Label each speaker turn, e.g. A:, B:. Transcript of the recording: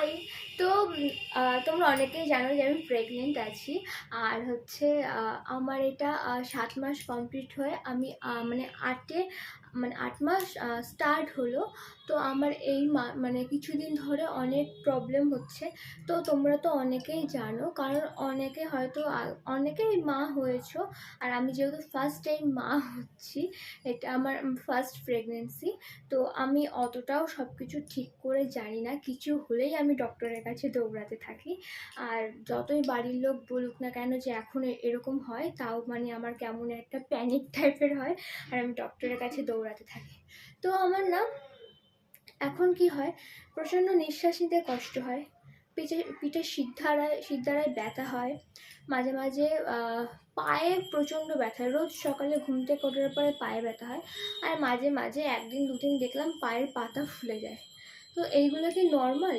A: High. তো তোমরা অনেকেই জানো যে আমি প্রেগনেন্ট আছি। আর হচ্ছে আমার এটা 7 মাস কমপ্লিট হয়ে আমি মানে 8 মাস স্টার্ট হলো। তো আমার এই মানে কিছুদিন ধরে অনেক প্রবলেম হচ্ছে। তো তোমরা তো অনেকেই জানো, কারণ অনেকে হয়তো অনেকেই মা হয়েছো। আর আমি যেহেতু ফার্স্ট টাইম মা হচ্ছি, এটা আমার ফার্স্ট প্রেগনেন্সি। তো আমি অতটাও সব কিছু ঠিক করে জানি না, কিছু হলেই আমি ডক্টরের কাছে দৌড়াতে থাকি। আর যতই বাড়ির লোক বলুক না কেন যে এখন এরকম হয়, তাও মানে আমার কেমন একটা প্যানিক টাইপের হয়, আর আমি ডক্টরের কাছে দৌড়াতে থাকি। তো আমার না এখন কি হয়, প্রচণ্ড নিঃশ্বাস নিতে কষ্ট হয়, পিঠে শিরদাঁড়ায় ব্যথা হয়, মাঝে মাঝে পায়ে প্রচণ্ড ব্যথা, রোজ সকালে ঘুম থেকে ওঠার পরে পায়ে ব্যথা হয়। আর মাঝে মাঝে একদিন দুদিন দেখলাম পায়ের পাতা ফুলে যায়। তো এইগুলো কি নর্মাল?